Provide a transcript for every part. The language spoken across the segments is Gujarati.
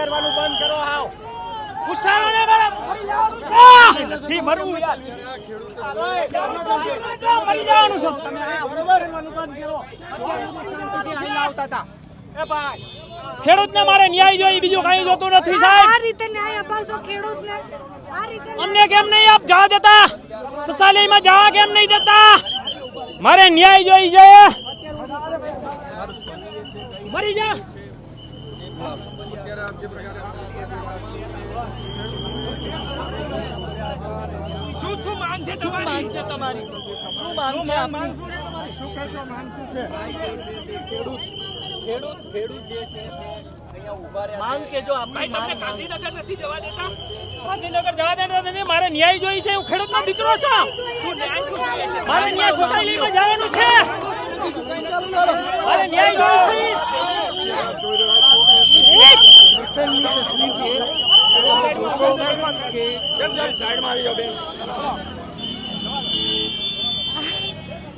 મારવાનું બંધ કરો હાવ ઉસાને બરાબર થી મરવું યાર મરી જવાનું છે તમે બરોબર મારવાનું બંધ કરો શાંતિથી આવતા હતા એ ભાઈ ખેડૂતને મારે ન્યાય જોઈએ બીજું કાંઈ જોતું નથી સાહેબ આ રીતે ન્યાય અપાવશો ખેડૂતને આ રીતે અમને કેમ નહીં આપ જવા દેતા સસાલીમાં જવા કેમ નહીં દેતા મારે ન્યાય જોઈ છે મરી જા શું માંગ છે તમારી શું માંગ છે શું કહેશો માંગ શું છે ખેડૂત જે છે અહીંયા ઊભા રહ્યા માંગ કે જો આપણે તમને ગાંધીનગર નથી જવા દેતા ગાંધીનગર જવા દેતા નથી મારે ન્યાય જોઈ છે હું ખેડૂતનો દીકરો છું શું ન્યાય શું જોઈએ છે મારે ન્યાય સોસાયટીમાં જવાનું છે મારે ન્યાય જોઈ છે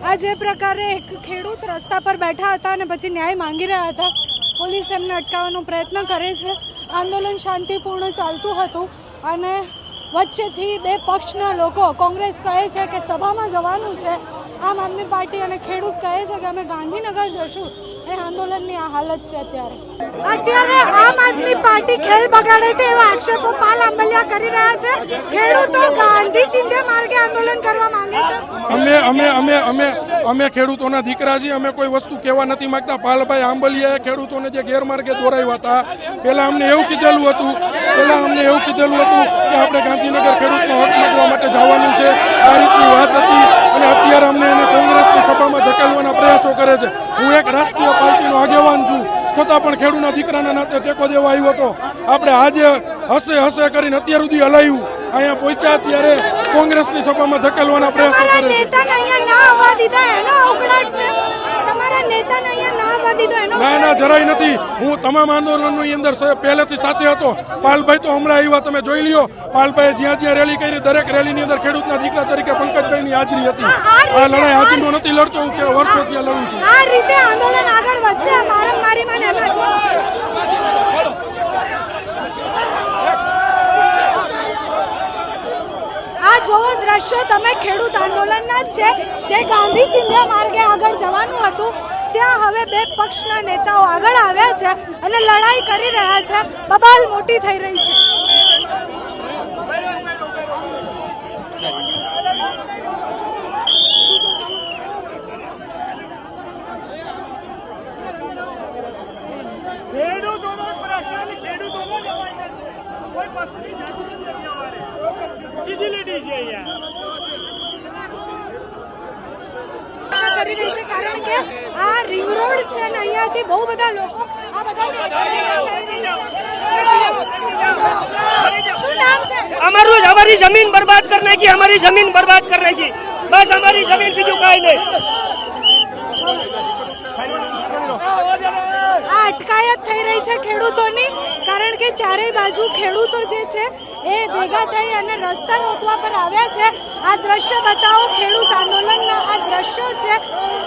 આ જે પ્રકારે એક ખેડૂત રસ્તા પર બેઠા હતા અને પછી ન્યાય માંગી રહ્યા હતા પોલીસ એમને અટકાવવાનો પ્રયત્ન કરે છે આંદોલન શાંતિપૂર્ણ ચાલતું હતું અને વચ્ચેથી બે પક્ષના લોકો કોંગ્રેસ કહે છે કે સભામાં જવાનું છે આમ આદમી પાર્ટી અને ખેડૂત કહે છે કે અમે ગાંધીનગર જશું એ આંદોલનની આ હાલત છે અત્યારે આમ આદમી પાર્ટી ખેલ બગાડે છે એવા આક્ષેપો પાલ આંબલિયા કરી રહ્યા છે ખેડૂતો ગાંધી ચિંધ્યા માર્ગે આંદોલન કરવા માંગે છે અમે ખેડૂતોના દીકરા છીએ અમે કોઈ વસ્તુ કહેવા નથી માંગતા પાલભાઈ આંબલિયાએ ખેડૂતોને જે ગેરમાર્ગે દોરાવ્યા હતા પહેલા અમને એવું કીધેલું હતું કે આપણે ગાંધીનગર ખેડૂતનો હક માંગવા માટે જવાનું છે આ રીતની વાત હતી અને અત્યારે અમને એને કોંગ્રેસની સભામાં ધકેલવાના પ્રયાસો કરે છે હું એક રાષ્ટ્રીય પાર્ટીનો આગેવાન છું છતાં પણ ખેડૂતના દીકરાના નાતે ટેકો દેવા આવ્યો હતો આપણે આજે હસે કરીને અત્યાર સુધી હલાવ્યું અહીંયા પહોંચ્યા ત્યારે કોંગ્રેસની સભામાં ધકેલવાના પ્રયાસો કરે છે ના જરાય નથી હું તમામ આંદોલનની અંદર પહેલેથી સાથે હતો પાલભાઈ તો હમણાં આવ્યા તમે જોઈ લ્યો પાલભાઈ જ્યાં રેલી કરી દરેક રેલીની અંદર ખેડૂતના દીકરા તરીકે પંકજભાઈની હાજરી હતી આ લડાઈ હાજરીનો નથી લડતો હું વર્ષોથી લડું છું આ રીતે આંદોલન આગળ વધશે મારામારીમાં ને આ જોવો દ્રશ્યો તમે ખેડૂત આંદોલનના જ છે જે ગાંધી ચિંધ્યા માર્ગે આગળ જવાનું હતું ત્યાં હવે બે પક્ષના નેતાઓ આગળ આવ્યા છે અને લડાઈ કરી રહ્યા છે બબાલ મોટી થઈ રહી છે ખેડૂતોનો પ્રશ્ન ખેડૂતોનો જવાય નથી કોઈ પક્ષની જરૂર નથી અમારે સીધી લીટી છે અહીંયા કરી રહી છે કારણ કે આ રિંગ રોડ છે અને અહીંયાથી બહુ બધા લોકો આ બધા શું નામ છે हमारी जमीन बर्बाद करने की हमारी जमीन बर्बाद करने की बस हमारी जमीन बीजू काई नहीं આ અટકાયત થઈ રહી છે ખેડૂતોની કારણ કે ચારેય બાજુ ખેડૂતો જે છે એ ભેગા થઈ અને રસ્તા રોકવા પર આવ્યા છે આ દ્રશ્ય બતાવો ખેડૂત આંદોલનના આ દ્રશ્યો છે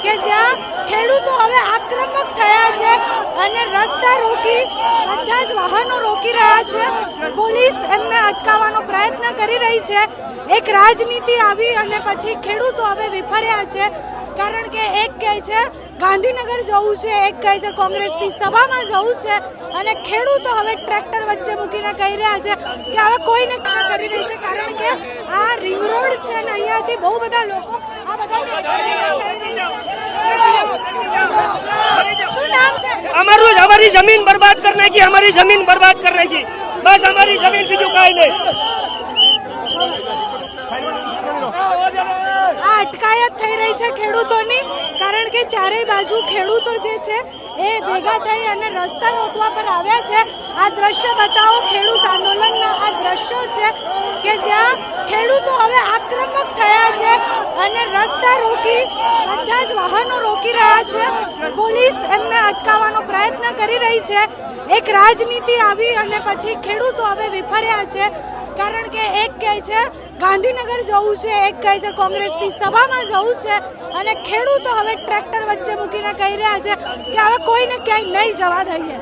કે જ્યાં ખેડૂતો હવે આક્રમક થયા છે અને રસ્તા રોકી બધા જ વાહનો રોકી રહ્યા છે પોલીસ એમને અટકાવવાનો પ્રયત્ન કરી રહી છે એક રાજનીતિ આવી અને પછી ખેડૂતો હવે વિફર્યા છે કારણ કે એક કહે છે ગાંધીનગર જવું છે એક કહે છે કોંગ્રેસની સભામાં જવું છે અને ખેડૂતો હવે ટ્રેક્ટર વચ્ચે મૂકીને કહી રહ્યા છે કે હવે કોઈને કરી રહી છે કારણ કે આ રિંગ રોડ છે અને અહીંયાથી બહુ બધા લોકો આ બધા શું નામ છે हमारी जमीन बर्बाद करने की हमारी जमीन बर्बाद करने की बस हमारी जमीन बीजू काई नहीं આ અટકાયત થઈ રહી છે ખેડૂતોની કારણ કે ચારેય બાજુ ખેડૂતો જે છે એ ભેગા થઈ અને રસ્તા રોકવા પર આવ્યા છે આ દ્રશ્ય બતાવો ખેડૂત આંદોલનના આ દ્રશ્યો છે કે જ્યાં ખેડૂતો હવે આક્રમક થયા છે અને રસ્તા રોકી બધા જ વાહનો રોકી રહ્યા છે પોલીસ એમને અટકાવવાનો પ્રયત્ન કરી રહી છે એક રાજનીતિ આવી અને પછી ખેડૂતો હવે વિફર્યા છે કારણ કે એક કહે છે ગાંધીનગર જવું છે એક કહે છે કોંગ્રેસની સભામાં જવું છે અને ખેડૂતો હવે ટ્રેક્ટર વચ્ચે મૂકીને કહી રહ્યા છે કે હવે કોઈને ક્યાંય નહીં જવા દઈએ